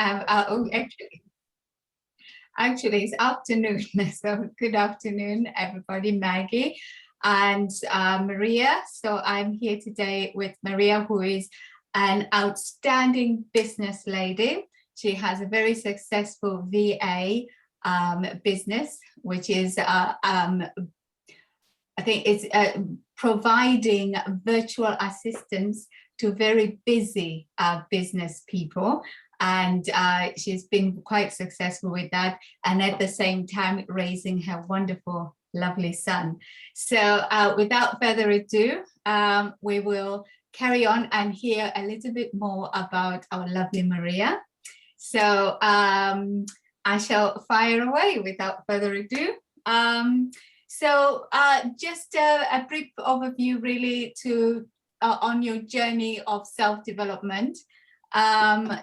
Oh, actually, it's afternoon. So good afternoon, everybody. Maggie and Maria. So I'm here today with Maria, who is an outstanding business lady. She has a very successful VA business, which is I think it's providing virtual assistance to very busy business people. And she's been quite successful with that. And at the same time, raising her wonderful, lovely son. So without further ado, we will carry on and hear a little bit more about our lovely Maria. So I shall fire away without further ado. So just a brief overview really to on your journey of self-development.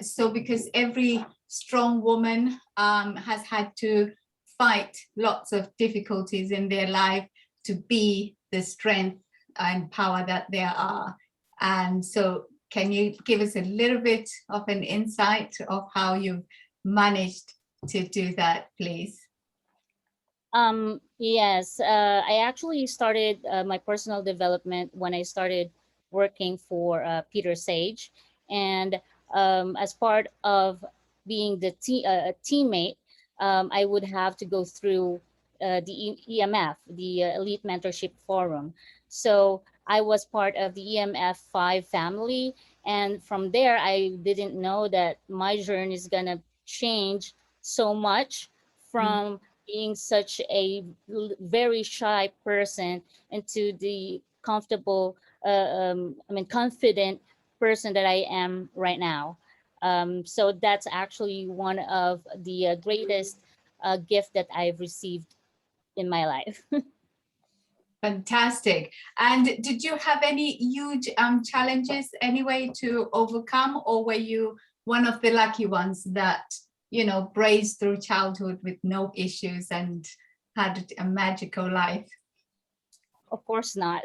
So because every strong woman has had to fight lots of difficulties in their life to be the strength and power that they are. And so can you give us a little bit of an insight of how you've managed to do that, please? Yes, I actually started my personal development when I started working for Peter Sage. And as part of being a teammate, I would have to go through the EMF, the Elite Mentorship Forum. So I was part of the EMF 5 family. And from there, I didn't know that my journey is going to change so much from being such a very shy person into the comfortable, confident person that I am right now. So that's actually one of the greatest gift that I've received in my life. Fantastic. And did you have any huge challenges anyway to overcome, or were you one of the lucky ones that, you know, brazed through childhood with no issues and had a magical life? Of course not.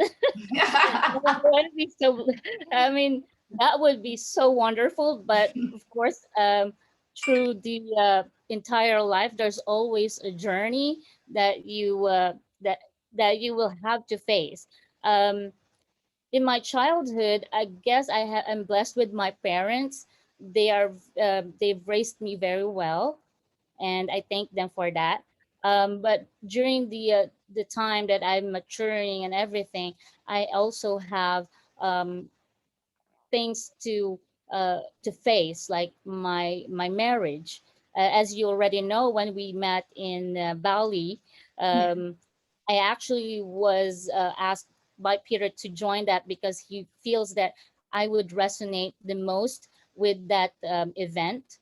That would be so, I mean, that would be so wonderful. But of course, through the entire life, there's always a journey that that you will have to face. Um, in my childhood, I guess I'm blessed with my parents. They've raised me very well, and I thank them for that. But during the time that I'm maturing and everything, I also have um, things to face, like my marriage. As you already know, when we met in Bali, Yeah. I actually was asked by Peter to join that because he feels that I would resonate the most with that event,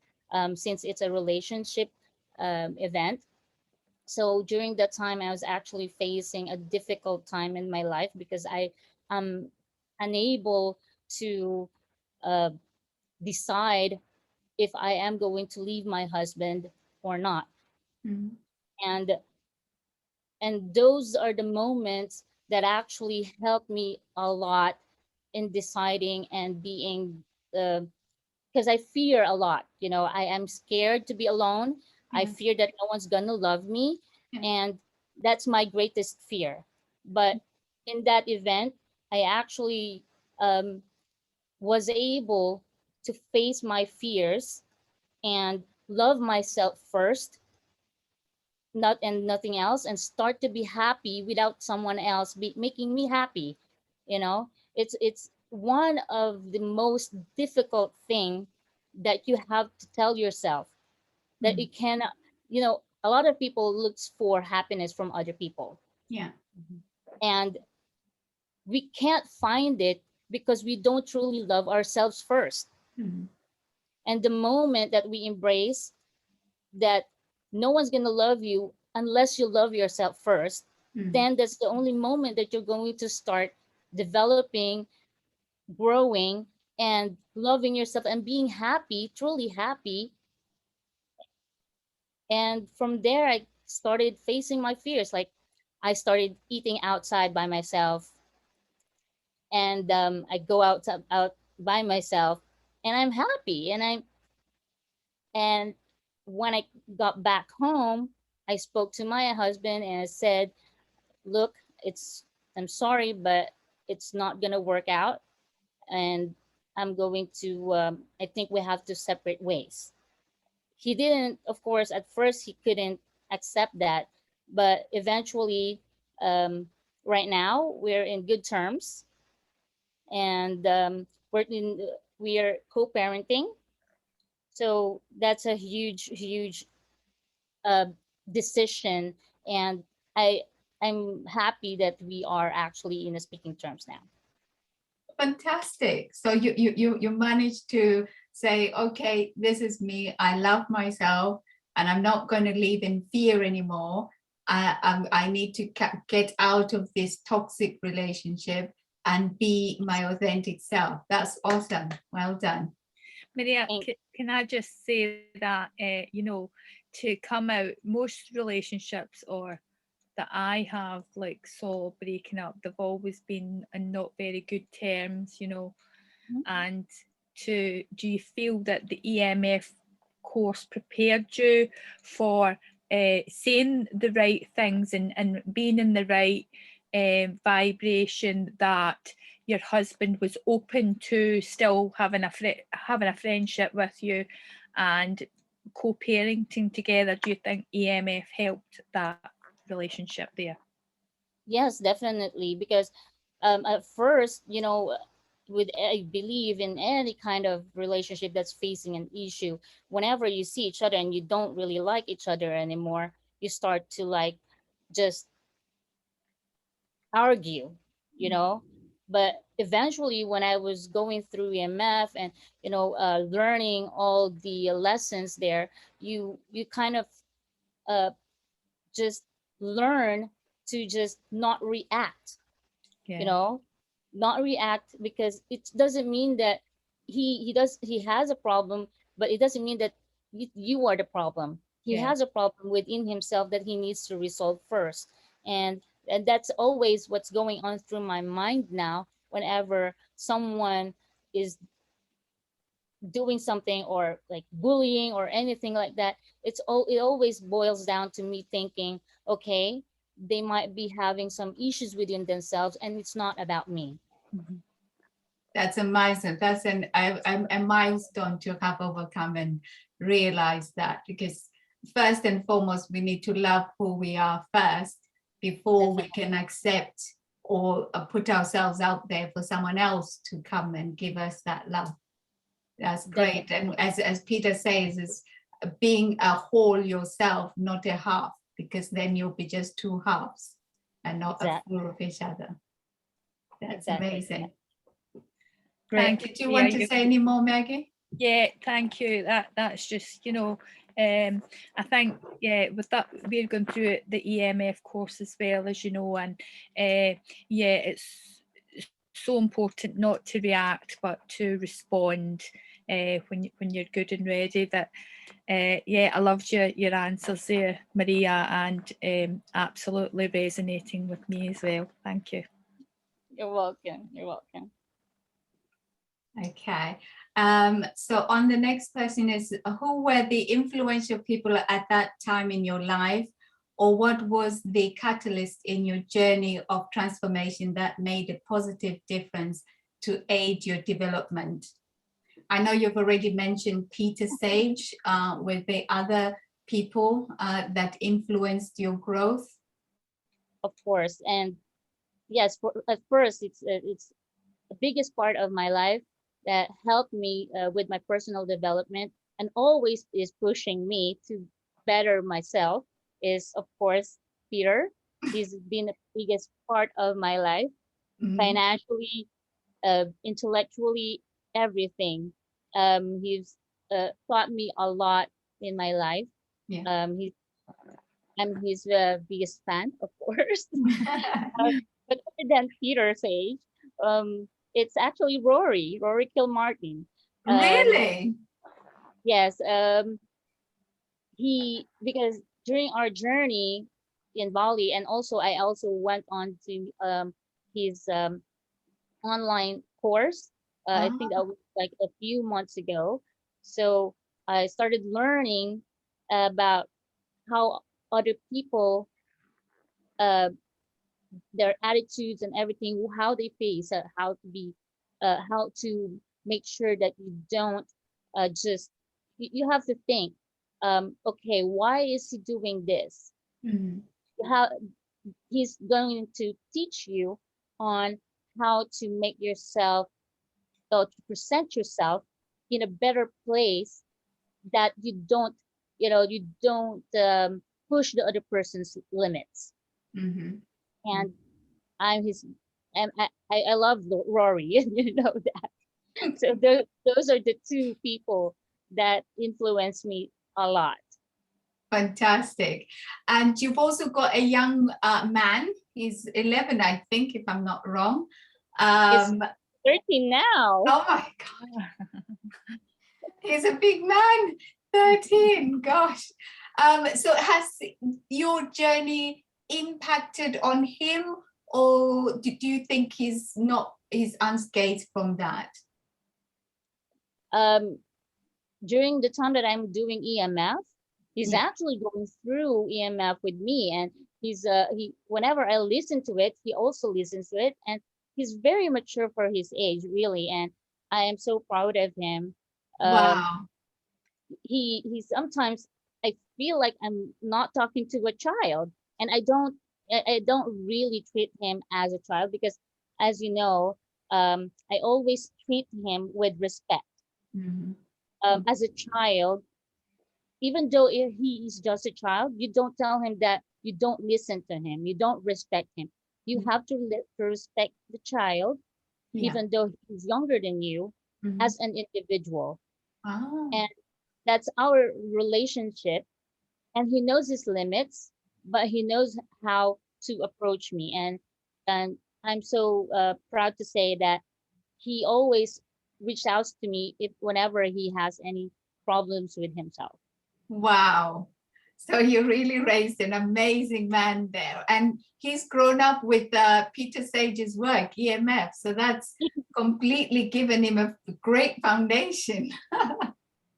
since it's a relationship event. So during that time, I was actually facing a difficult time in my life because I am unable to uh, decide if I am going to leave my husband or not. Mm. And those are the moments that actually help me a lot in deciding and being, because I fear a lot. You know, I am scared to be alone. I Yeah. fear that no one's gonna love me, Yeah. and that's my greatest fear. But in that event, I actually um, was able to face my fears and love myself first, not and nothing else, and start to be happy without someone else making me happy. You know, it's one of the most difficult thing that you have to tell yourself, that Mm. you cannot, you know, a lot of people looks for happiness from other people, Yeah. and we can't find it because we don't truly love ourselves first. Mm. And the moment that we embrace that no one's going to love you unless you love yourself first, Mm. then that's the only moment that you're going to start developing, growing, and loving yourself and being happy, truly happy. And from there, I started facing my fears. Like, I started eating outside by myself, and I go out by myself, and I'm happy, and And when I got back home, I spoke to my husband and I said, look, I'm sorry, but it's not going to work out. And I'm going to, I think we have to separate ways. He didn't, of course, at first he couldn't accept that, but eventually, um, right now we're in good terms, and we are co-parenting. So that's a huge uh, decision, and I I'm happy that we are actually in a speaking terms now. Fantastic. So you managed to say, okay, this is me. I love myself, and I'm not going to live in fear anymore. I need to get out of this toxic relationship and be my authentic self. That's awesome. Well done. Maria, can I just say that, you know, to come out, most relationships or that I have like saw breaking up, they've always been in not very good terms, you know. And do you feel that the EMF course prepared you for saying the right things and being in the right vibration, that your husband was open to still having a friendship with you and co-parenting together? Do you think EMF helped that relationship there? Yes, definitely, because at first, you know, I believe in any kind of relationship that's facing an issue, whenever you see each other and you don't really like each other anymore, you start to like just argue, you know. But eventually, when I was going through EMF and, you know, learning all the lessons there, you kind of uh, just learn to just not react, you Yeah, know, not react, because it doesn't mean that he has a problem, but it doesn't mean that you are the problem. He yeah. has a problem within himself that he needs to resolve first. And that's always what's going on through my mind now whenever someone is doing something or like bullying or anything like that. It always boils down to me thinking, okay, they might be having some issues within themselves and it's not about me. Mhm. That's amazing. That's a milestone to have overcome and realize that, because first and foremost, we need to love who we are first before we can accept or put ourselves out there for someone else to come and give us that love. That's great. And as Peter says, is being a whole yourself, not a half, because then you'll be just two halves and not a full of each other. That's amazing. Great. Did you want to say any more, Maggie? Yeah, thank you. That's just, you know, I think, yeah, with that, we're going through the EMF course as well, as you know, and yeah, it's so important not to react but to respond when you're good and ready. That yeah, I loved your answers there, Maria, and absolutely resonating with me as well. Thank you. You're welcome. You're welcome. Okay. So on the next question is, who were the influential people at that time in your life, or what was the catalyst in your journey of transformation that made a positive difference to aid your development? I know you've already mentioned Peter Sage. Were there other people that influenced your growth? Of course. And yes, at first, it's the biggest part of my life that helped me with my personal development and always is pushing me to better myself is, of course, Peter. He's been the biggest part of my life, financially, intellectually, everything. He's taught me a lot in my life. Yeah. I'm his biggest fan, of course. But other than Peter's age, it's actually Rory Kilmartin. Really? Yes, because during our journey in Bali, and also I also went on to his online course. I think that was like a few months ago. So I started learning about how other people, uh, their attitudes and everything, how they face, how to make sure that you don't just, you have to think, okay, why is he doing this? Mhm. How he's going to teach you on how to make yourself, or to present yourself in a better place, that you don't, you don't push the other person's limits. Mhm. And I'm his, and I love Rory, you know that. So those are the two people that influence me a lot. Fantastic. And you've also got a young man. He's 11, I think, if I'm not wrong. He's 13 now. Oh my God, he's a big man. 13, gosh. So has your journey impacted on him, or do you think he's unscathed from that? During the time that I'm doing EMF, he's Yeah. actually going through EMF with me, and he, whenever I listen to it, he also listens to it, and he's very mature for his age, really, and I am so proud of him. Um, Wow. he sometimes, I feel like I'm not talking to a child, and I don't really treat him as a child, because, as you know, I always treat him with respect. Mhm. As a child, even though he is just a child, you don't tell him that you don't listen to him, you don't respect him. You have to respect the child, Yeah. even though he's younger than you, Mhm. as an individual. Oh, And that's our relationship. And he knows his limits, but he knows how to approach me. And I'm so proud to say that he always reaches out to me if whenever he has any problems with himself. wow. So you really raised an amazing man there. And he's grown up with Peter Sage's work, EMF. So that's completely given him a great foundation.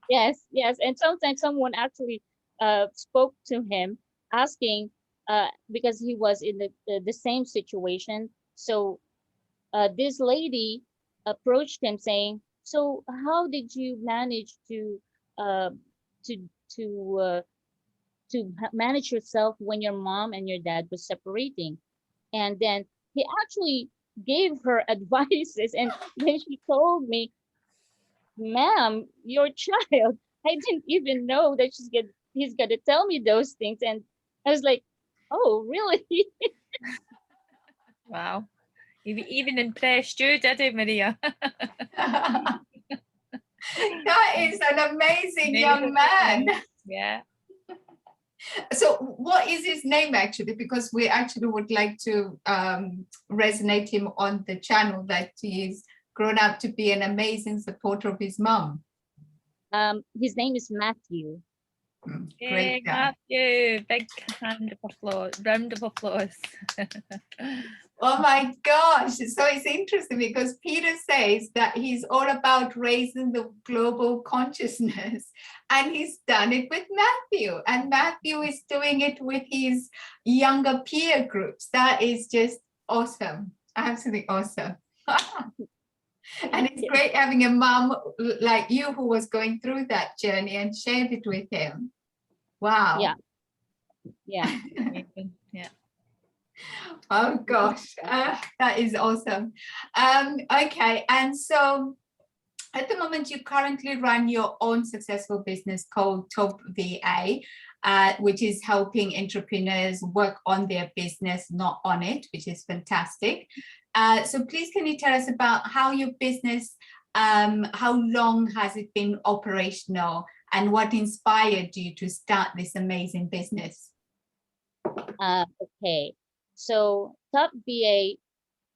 Yes, yes. And sometimes someone actually spoke to him, asking, because he was in the same situation. So this lady approached him saying, "So how did you manage uh, to to uh, manage yourself when your mom and your dad was separating?" And then he actually gave her advices, and then she told me, "Ma'am, your child, I didn't even know that he's gonna tell me those things." And I was like, "Oh, really?" Wow. Even impressed you, did he, Maria? That is an amazing young Amazing. man. Yeah. So what is his name actually? Because we actually would like to resonate him on the channel, that he's grown up to be an amazing supporter of his mom. His name is Matthew. Great Yay, guy. Matthew. Big round of applause. Oh my gosh. So it's interesting because Peter says that he's all about raising the global consciousness, and he's done it with Matthew, and Matthew is doing it with his younger peer groups. That is just awesome. Absolutely awesome. And it's great having a mom like you who was going through that journey and shared it with him. Wow. Yeah, yeah. Amazing. Yeah. Oh gosh, that is awesome. Okay, and so at the moment you currently run your own successful business called Top VA, which is helping entrepreneurs work on their business, not on it, which is fantastic. So please, can you tell us about how your business, how long has it been operational, and what inspired you to start this amazing business? Okay. So Top VA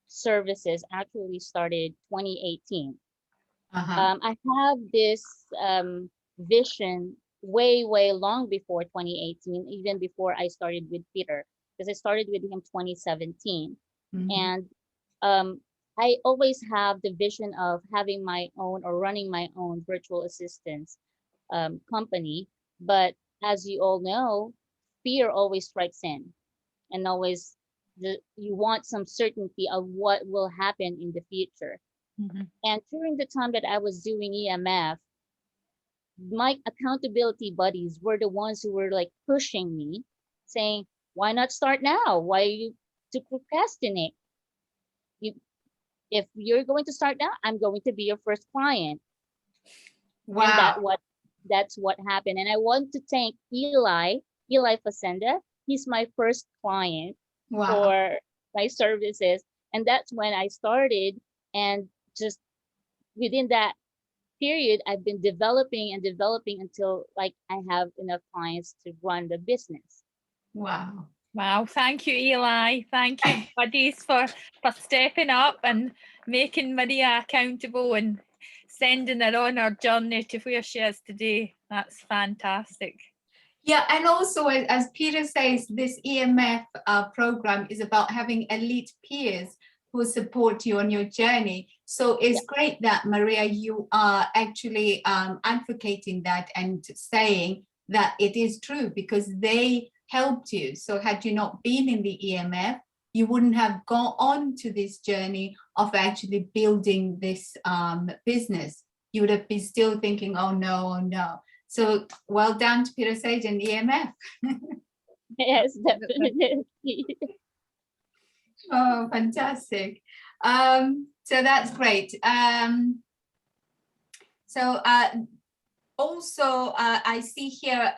services actually started 2018. Uh-huh. I have this vision way, way long before 2018, even before I started with Peter, because I started with him 2017. Mhm. And um, I always have the vision of having my own, or running my own virtual assistants. company. But as you all know, fear always strikes in, and always you want some certainty of what will happen in the future. Mhm. And during the time that I was doing EMF, my accountability buddies were the ones who were like pushing me, saying, "Why not start now? Why you to procrastinate? You, if you're going to start now, I'm going to be your first client." And Wow. that's what happened. And I want to thank Eli Facenda. He's my first client Wow. for my services. And that's when I started. And just within that period, I've been developing and developing until like I have enough clients to run the business. Wow. Wow, thank you, Eli. Thank you, buddies, for stepping up and making Maria accountable and sending her on her journey to where she is today. That's fantastic. Yeah, and also as Peter says, this EMF program is about having elite peers who support you on your journey. So it's great that, Maria, you are actually advocating that and saying that it is true, because they helped you. So had you not been in the EMF, you wouldn't have gone on to this journey of actually building this business. You would have been still thinking, oh no, oh no. So well done to Peter Sage and EMF. Yes, definitely. Oh, fantastic. So that's great. Also, I see here,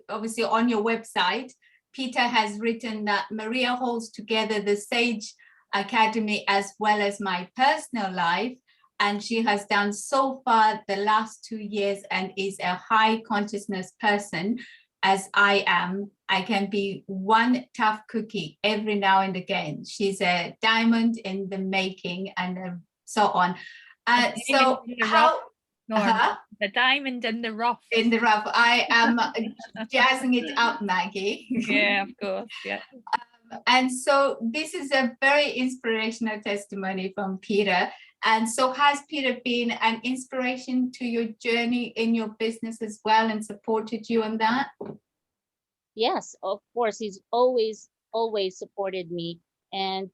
obviously on your website, Peter has written that Maria holds together the Sage Academy as well as my personal life. And she has done so far the last 2 years and is a high consciousness person, as I am. I can be one tough cookie every now and again. She's a diamond in the making, and so on. So how... The diamond in the rough. In the rough. I am jazzing it up, Maggie. Yeah, of course. Yeah. And so this is a very inspirational testimony from Peter. And so has Peter been an inspiration to your journey in your business as well, and supported you on that? Yes, of course. He's always supported me, and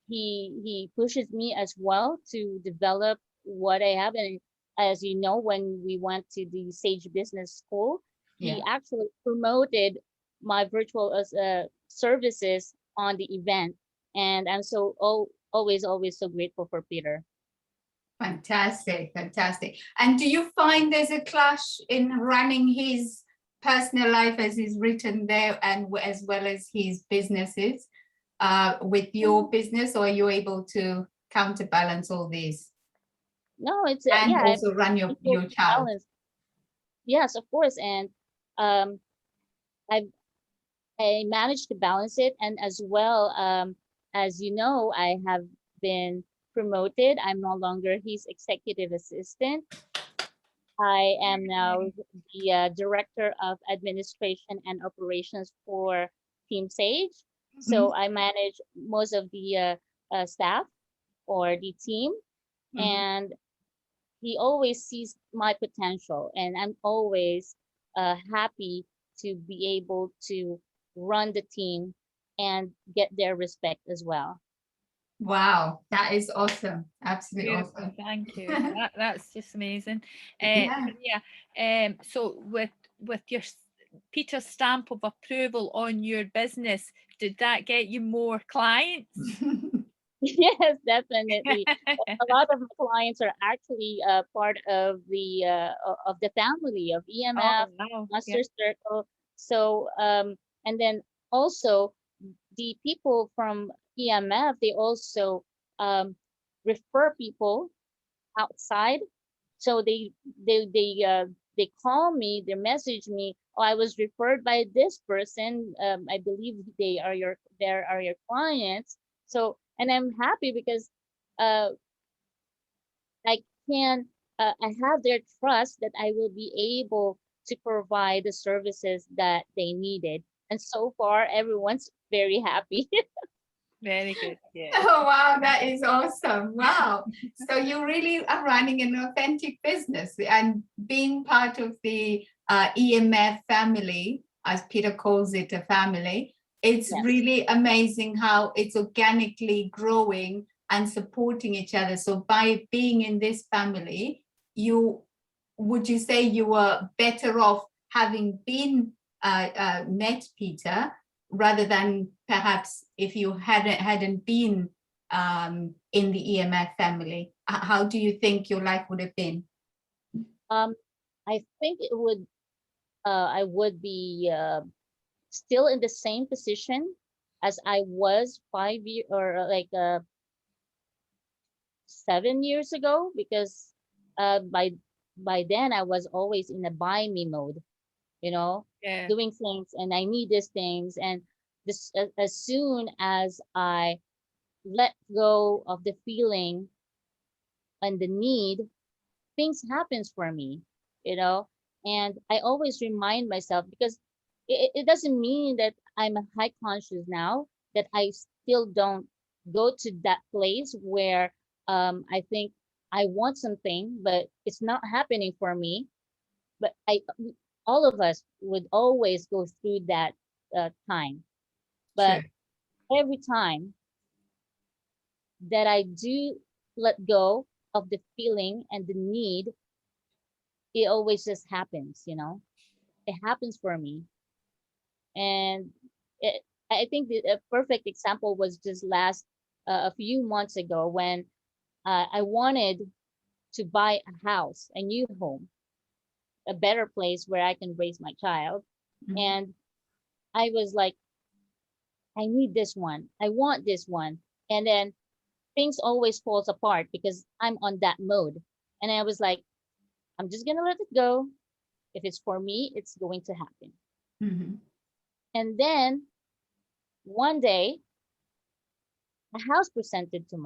he pushes me as well to develop what I have. And as you know, when we went to the Sage Business School, he actually promoted my virtual services on the event, and I'm so always so grateful for Peter. Fantastic, fantastic. And do you find there's a clash in running his personal life, as is written there, and as well as his businesses with your business, or are you able to counterbalance all these? No, it's and yeah, also run your child. balance. Yes, of course, and I managed to balance it, and as well, as you know, I have been promoted. I'm no longer his executive assistant. I am now the director of administration and operations for Team Sage. So I manage most of the staff or the team, and he always sees my potential, and I'm always happy to be able to run the team and get their respect as well. Wow, that is awesome. Absolutely awesome. Thank you. That's just amazing. Yeah. So with your Peter's stamp of approval on your business, did that get you more clients? Yes, definitely. A lot of my clients are actually part of the family of EMF, Master Circle. So and then also the people from EMF, they also refer people outside. So they call me, they message me. Oh, I was referred by this person. I believe they are your clients. So, and I'm happy because I can I have their trust that I will be able to provide the services that they needed. And so far, everyone's very happy. Very good. Yeah. Oh, wow, that is awesome. Wow. So you really are running an authentic business and being part of the EMF family, as Peter calls it, a family. It's Yes. really amazing how it's organically growing and supporting each other. So by being in this family, would you say you were better off having been met Peter, rather than perhaps if you hadn't been in the EMF family? How do you think your life would have been? I think it would. I would be still in the same position as I was 5 years or like 7 years ago, because by then I was always in a buy me mode, you know, Yeah. doing things, and I need these things, and this as soon as I let go of the feeling and the need, things happens for me, you know. And I always remind myself, because it doesn't mean that I'm a high conscious now, that I still don't go to that place where I think I want something but it's not happening for me. But I all of us would always go through that time. But True. every time that I do let go of the feeling and the need, it always just happens, you know. It happens for me. And it, I think a perfect example was just last a few months ago, when I wanted to buy a house, a new home, a better place where I can raise my child. Mhm. And I was like, I need this one, I want this one. And then things always falls apart because I'm on that mode. And I was like, I'm just gonna let it go. If it's for me, it's going to happen. Mhm. And then one day, a house presented to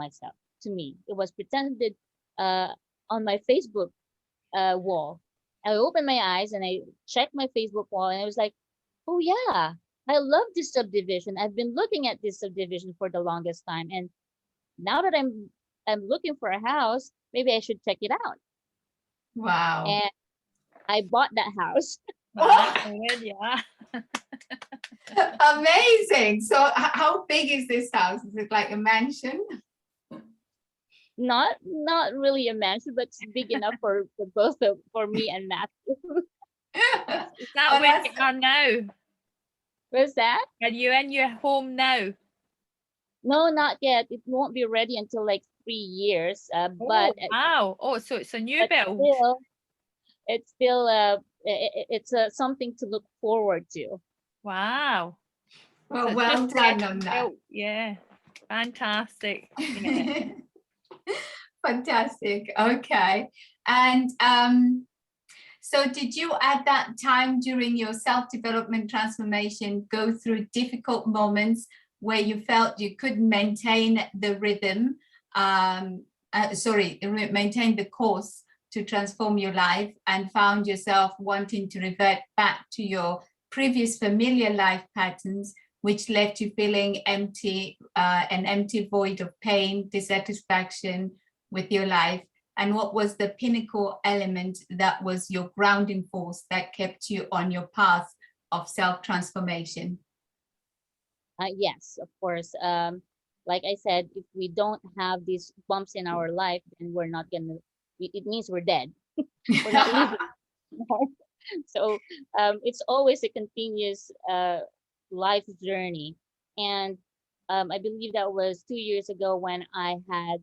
me. It was presented uh, on my Facebook wall. I opened my eyes and I checked my Facebook wall, and I was like, oh yeah, I love this subdivision. I've been looking at this subdivision for the longest time, and now that I'm looking for a house, maybe I should check it out. Wow. And I bought that house. Wow, good, yeah. Amazing. So how big is this house? Is it like a mansion? Not really a mansion, but it's big enough for for me and Matthew. Is that Oh, where that's you are now? Where's that? Are you in your home now? No, not yet. It won't be ready until like 3 years. Oh, wow. Oh, so it's a new But build. still it's something to look forward to. Wow. So well, it's well just done getting on that. built. Yeah. Fantastic. Yeah. Fantastic. Okay. And so did you at that time during your self-development transformation go through difficult moments where you felt you couldn't maintain the rhythm, maintain the course to transform your life, and found yourself wanting to revert back to your previous familiar life patterns, which left you feeling empty, an empty void of pain, dissatisfaction with your life? And what was the pinnacle element that was your grounding force that kept you on your path of self-transformation? Yes, of course. Like I said, if we don't have these bumps in our life, then we're not gonna. It means we're dead. We're not living. So it's always a continuous life journey. And I believe that was 2 years ago when I had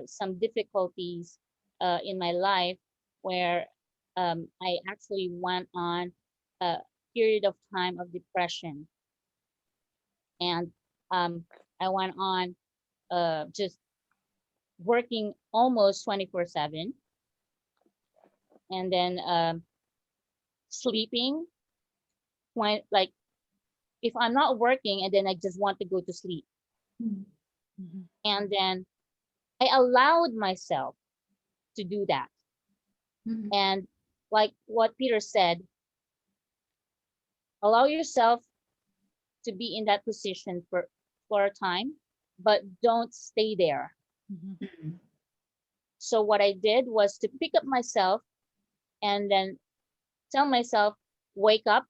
some difficulties in my life, where I actually went on a period of time of depression. And um, I went on just working almost 24/7, and then sleeping when, like, if I'm not working, and then I just want to go to sleep. Mhm. And then I allowed myself to do that. Mhm. And like what Peter said, allow yourself to be in that position for a time, but don't stay there. Mhm. So what I did was to pick up myself and then tell myself, wake up.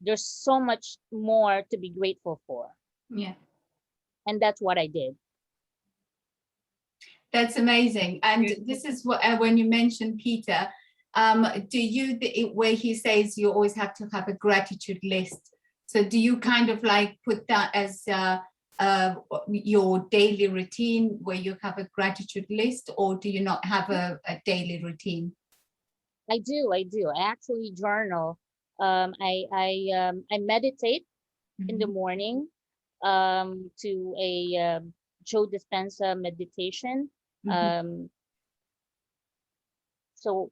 There's so much more to be grateful for. Yeah. And that's what I did. That's amazing. And Beautiful. this is what when you mentioned Peter, do you where he says you always have to have a gratitude list? So do you kind of like put that as your daily routine where you have a gratitude list, or do you not have a daily routine? I do. I actually journal. I meditate in the Mhm. morning to a Joe Dispenza meditation. Mhm. Um, so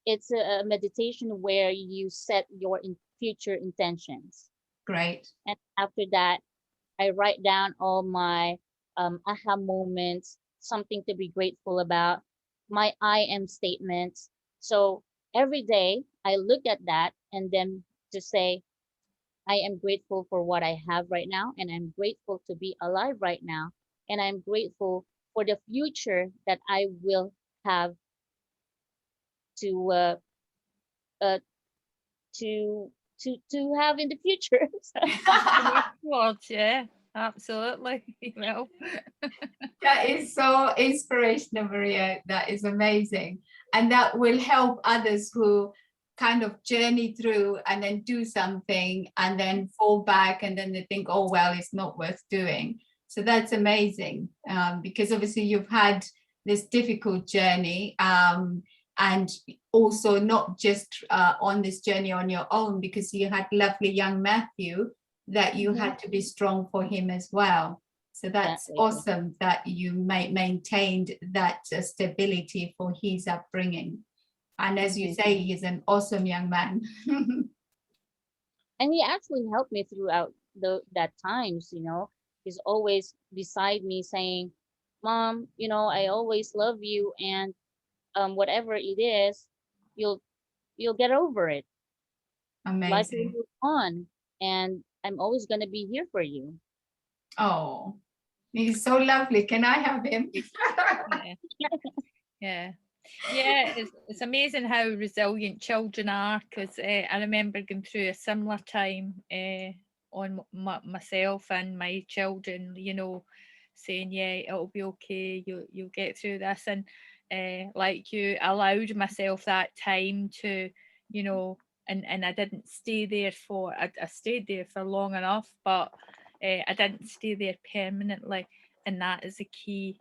it's a meditation where you set your future intentions. Great. And after that, I write down all my aha moments, something to be grateful about, my I am statements. So every day I look at that and then to say, I am grateful for what I have right now, and I'm grateful to be alive right now, and I'm grateful for the future that I will have to uh to to have in the future. Words, yeah, absolutely. Well, That is so inspirational, Maria. That is amazing. And that will help others who kind of journey through and then do something and then fall back and then they think, oh, well, it's not worth doing. So that's amazing because obviously you've had this difficult journey and also not just on this journey on your own because you had lovely young Matthew that you had to be strong for him as well. So that's Exactly. awesome that you maintained that stability for his upbringing. And as you say, he's an awesome young man. And he actually helped me throughout that times, you know. He's always beside me saying, Mom, you know, I always love you, and whatever it is, you'll get over it. Life will Amazing. move on, and I'm always gonna be here for you. Oh, he's so lovely. Can I have him? yeah, yeah. Yeah, it's amazing how resilient children are because I remember going through a similar time on myself and my children, you know, saying, yeah, it'll be okay, you'll get through this. And like you, allowed myself that time to, you know, and I didn't stay there for, I stayed there for long enough, but I didn't stay there permanently. And that is the key.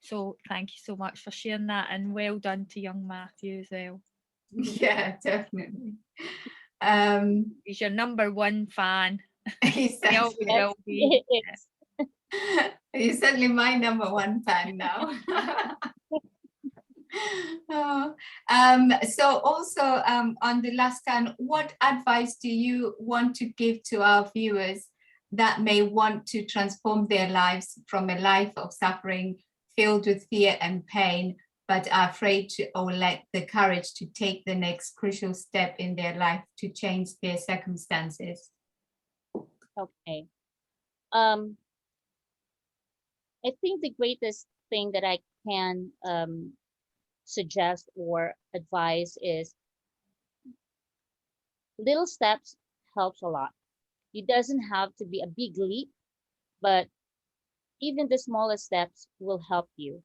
So thank you so much for sharing that, and well done to young Matthew as well. Yeah, definitely. He's your number one fan. He He always always Yes, will be. it's He's certainly my number one fan now. Oh, so also on the last time, what advice do you want to give to our viewers that may want to transform their lives from a life of suffering filled with fear and pain, but are afraid to or lack the courage to take the next crucial step in their life to change their circumstances? okay. I think the greatest thing that I can suggest or advise is little steps helps a lot. It doesn't have to be a big leap, but even the smallest steps will help you.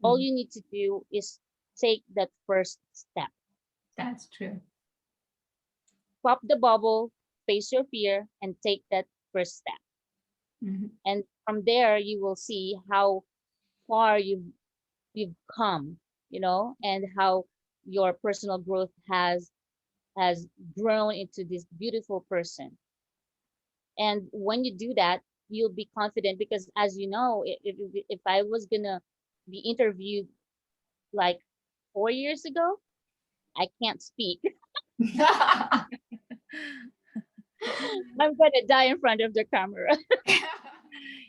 All Mhm. you need to do is take that first step. That's true. Pop the bubble, face your fear, and take that first step. Mhm. And from there, you will see how far you've come, you know, and how your personal growth has grown into this beautiful person. And when you do that, you'll be confident because, as you know, if I was gonna be interviewed like 4 years ago, I can't speak. I'm gonna die in front of the camera.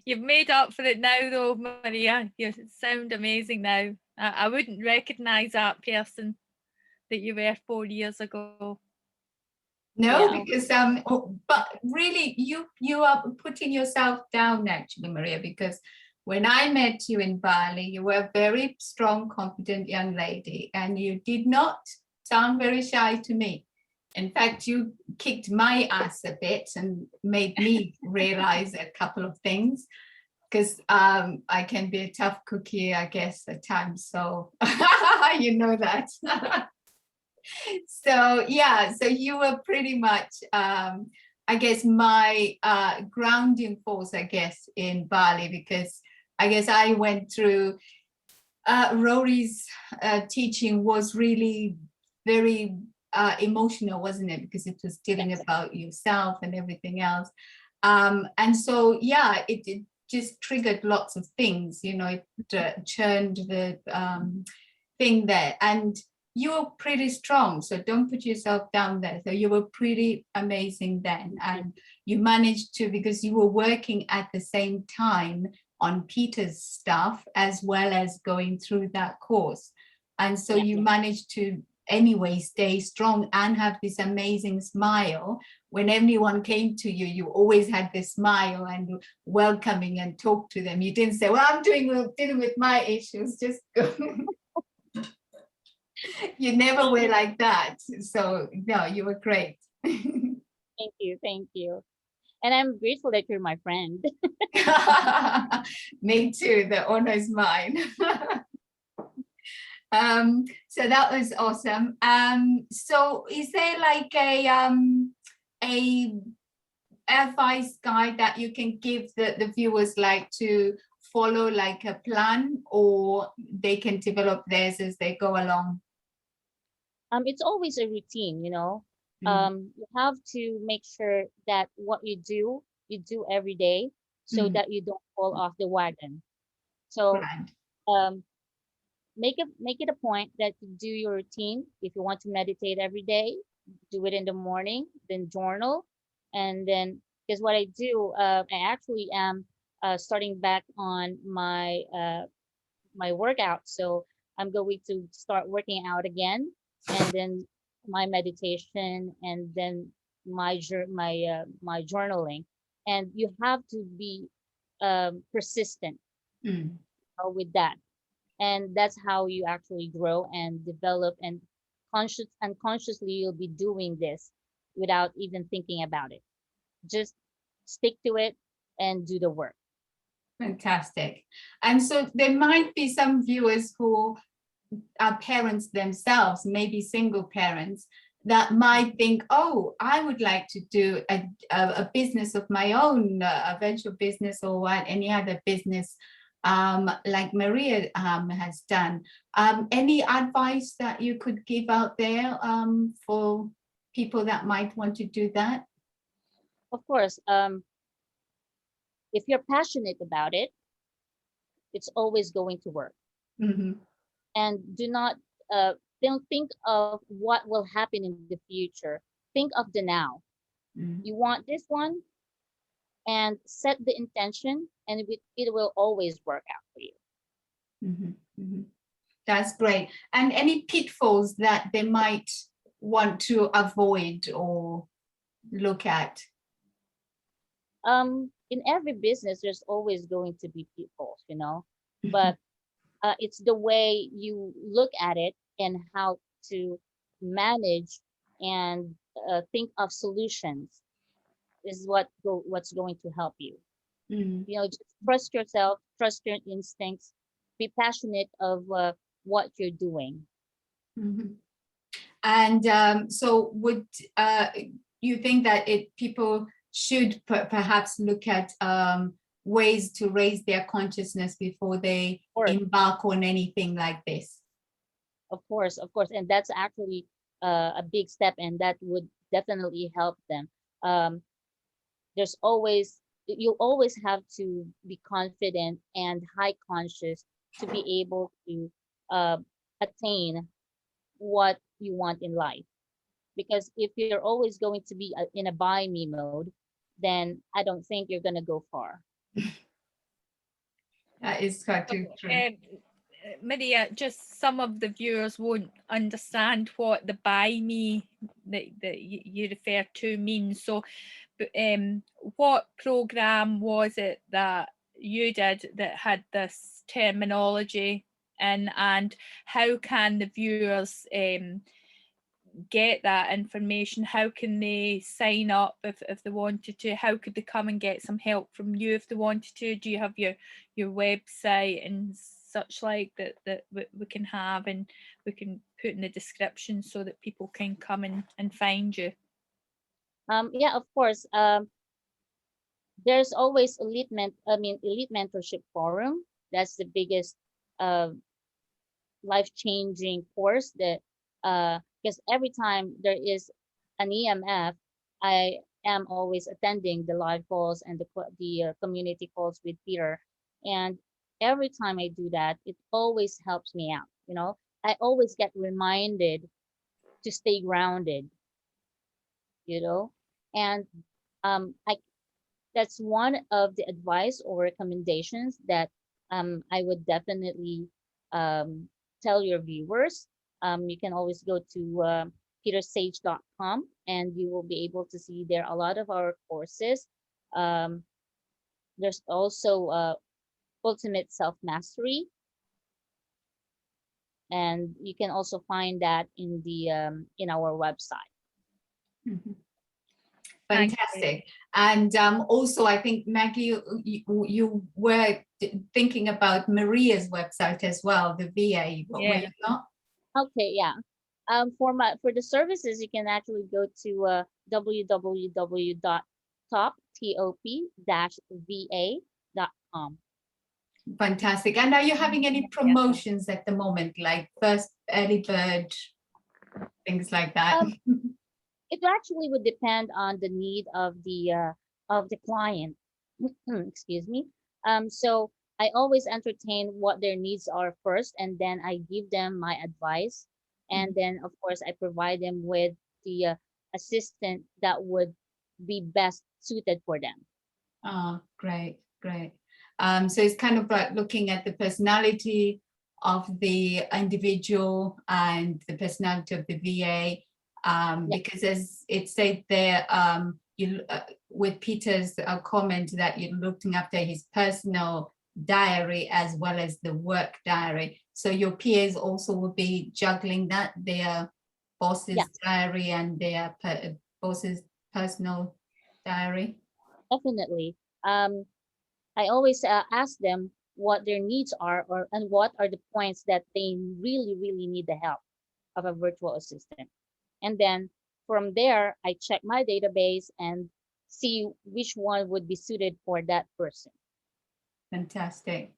You've made up for it now, though, Maria. You sound amazing now. I wouldn't recognise that person that you were 4 years ago. No, Yeah. because but really you are putting yourself down actually, Maria, because when I met you in Bali, you were a very strong, confident young lady, and you did not sound very shy to me. In fact, you kicked my ass a bit and made me realize a couple of things, because I can be a tough cookie, I guess, at times. So you know that. So yeah, so you were pretty much, I guess, my grounding force, I guess, in Bali, because I guess I went through Rory's teaching was really very emotional, wasn't it? Because it was dealing about yourself and everything else. And so, yeah, it just triggered lots of things, you know, it churned the thing there. And you were pretty strong, so don't put yourself down there. So you were pretty amazing then. And you managed to, because you were working at the same time on Peter's stuff as well as going through that course. And so you managed to anyway stay strong and have this amazing smile. When everyone came to you, you always had this smile and welcoming and talk to them. You didn't say, well, I'm dealing with my issues, just go. You never were like that. So no, you were great. Thank you. Thank you. And I'm grateful that you're my friend. Me too. The honor is mine. So that was awesome. So is there like a advice guide that you can give the viewers, like to follow like a plan, or they can develop theirs as they go along? It's always a routine, you know. You have to make sure that what you do every day, so that you don't fall off the wagon. So Right. um, make it a point that you do your routine. If you want to meditate every day, do it in the morning, then journal, and then, because what I do, I actually am starting back on my workout. So I'm going to start working out again, and then my meditation, and then my journaling. And you have to be persistent with that, and that's how you actually grow and develop, and unconsciously you'll be doing this without even thinking about it. Just stick to it and do the work. Fantastic. And so there might be some viewers who are parents themselves, maybe single parents, that might think, oh, I would like to do a business of my own, a venture business, or any other business like Maria has done. Any advice that you could give out there for people that might want to do that? Of course, if you're passionate about it, it's always going to work. Mm-hmm. And do not don't think of what will happen in the future. Think of the now. You want this one, and set the intention, and it will always work out for you. That's great. And any pitfalls that they might want to avoid or look at? In every business, there's always going to be pitfalls, you know, but it's the way you look at it and how to manage and think of solutions is what's going to help you. You know, just trust yourself, trust your instincts, be passionate of what you're doing. And so would you think that people should perhaps look at ways to raise their consciousness before they embark on anything like this? Of course, and that's actually a big step, and that would definitely help them. You'll always have to be confident and high conscious to be able to attain what you want in life. Because if you're always going to be in a buy me mode, then I don't think you're going to go far. That is quite true. Maria, just some of the viewers won't understand what the by me that you refer to means. So what program was it that you did that had this terminology in, and how can the viewers get that information? How can they sign up if they wanted to? How could they come and get some help from you if they wanted to? Do you have your website and such like that we can have and we can put in the description so that people can come and find you? Yeah, of course. There's always Elite Mentorship Forum. That's the biggest uh, life-changing course that because every time there is an EMF, I am always attending the live calls and the community calls with Peter. And every time I do that, it always helps me out. You know, I always get reminded to stay grounded. You know, and I that's one of the advice or recommendations that I would definitely um, tell your viewers. You can always go to petersage.com and you will be able to see there a lot of our courses. Um, there's also Ultimate Self Mastery, and you can also find that in our website. Mhm. Thank you. Fantastic. And also, I think, Maggie, you were thinking about Maria's website as well, the VA, were Yeah. you not? Okay, yeah. For the services, you can actually go to www.top-va.com. Fantastic. And are you having any promotions at the moment, like first early bird, things like that? It actually would depend on the need of the client. Excuse me. So I always entertain what their needs are first, and then I give them my advice, and then of course I provide them with the assistant that would be best suited for them. Oh, great, great. So it's kind of like looking at the personality of the individual and the personality of the VA, Yeah. because as it said there, with Peter's comment that you're looking after his personal diary as well as the work diary. So your peers also will be juggling that, their boss's Yeah. diary and their boss's personal diary. Definitely. I always ask them what their needs are, and what are the points that they really need the help of a virtual assistant. And then from there, I check my database and see which one would be suited for that person. Fantastic.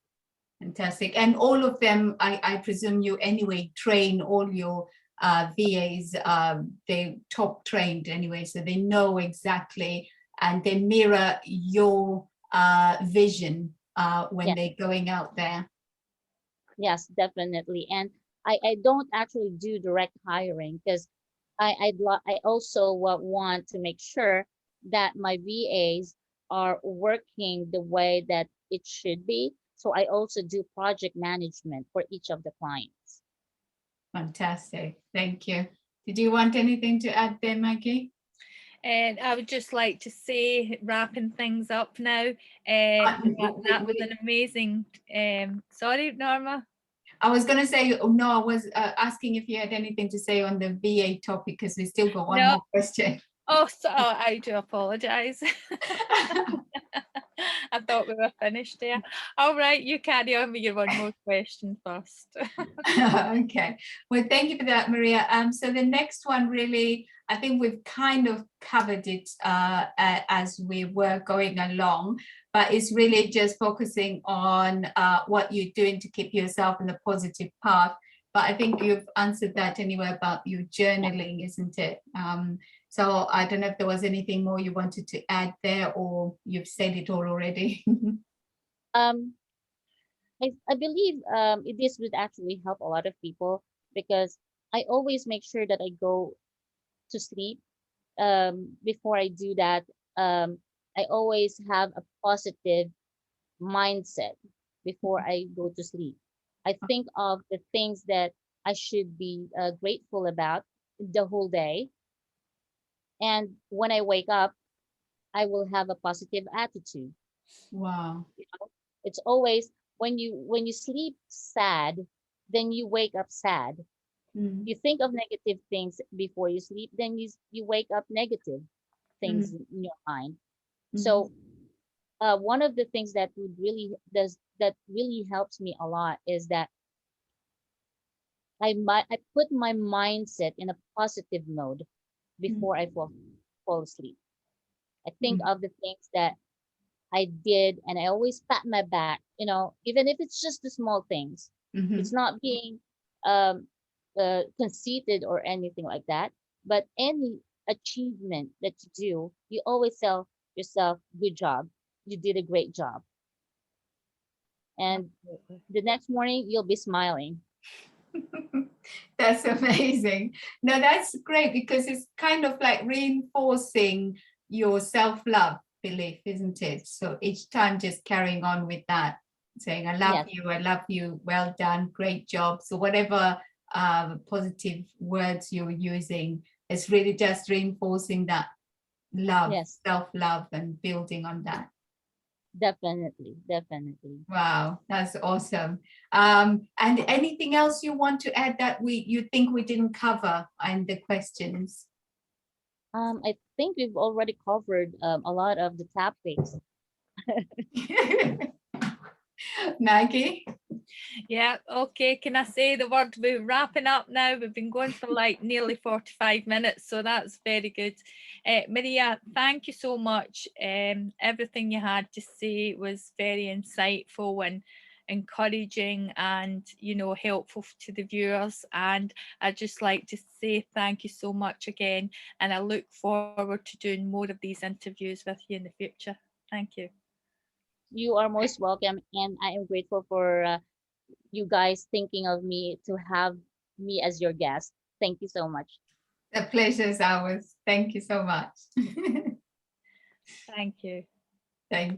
Fantastic. And all of them, I presume you anyway train all your VAs, they top trained anyway, so they know exactly and they mirror your vision when Yeah. they're going out there. Yes, definitely. And I don't actually do direct hiring because I also want to make sure that my VAs are working the way that it should be. So I also do project management for each of the clients. Fantastic. Thank you. Did you want anything to add there, Maggie? And I would just like to say, wrapping things up now, that was an amazing, sorry, Norma. I was going to say, no, I was asking if you had anything to say on the VA topic because we still got one more question. Oh, so I do apologise. I thought we were finished there. All right, you carry on with your one more question first. Okay, well, thank you for that, Maria. So the next one, really, I think we've kind of covered it as we were going along, but it's really just focusing on what you're doing to keep yourself in a positive path. But I think you've answered that anyway about your journaling, isn't it? So I don't know if there was anything more you wanted to add there, or you've said it all already. I believe this would actually help a lot of people because I always make sure that I go to sleep. Before I do that, I always have a positive mindset before I go to sleep. I think of the things that I should be grateful about the whole day. And when I wake up, I will have a positive attitude. Wow. You know, it's always when you sleep sad, then you wake up sad. Mm, You think of negative things before you sleep, then you wake up negative things mm, in your mind. mhm, So one of the things that would really does that really helps me a lot is that I put my mindset in a positive mode mm, before I fall asleep. I think mm, of the things that I did, and I always pat my back, even if it's just the small things. It's mhm. not being um, conceited or anything like that, but any achievement that you do, you always tell yourself, good job. You did a great job. And Absolutely. the next morning, you'll be smiling. That's amazing. No, that's great because it's kind of like reinforcing your self-love belief, isn't it? So each time just carrying on with that, saying, Yes, I love you, well done, great job. So whatever positive words you're using, it's really just reinforcing that love, yes, self-love and building on that. definitely, definitely. Wow, that's awesome. And anything else you want to add that you think we didn't cover in the questions? I think we've already covered a lot of the topics. Maggie? Yeah, okay. Can I say the word? We're wrapping up now. We've been going for like nearly 45 minutes, so that's very good. Maria, thank you so much. Everything you had to say was very insightful and encouraging and helpful to the viewers, and I'd just like to say thank you so much again, and I look forward to doing more of these interviews with you in the future. Thank you. You are most welcome, and I am grateful for you guys thinking of me to have me as your guest. Thank you so much. The pleasure's ours. Thank you so much. Thank you. Thank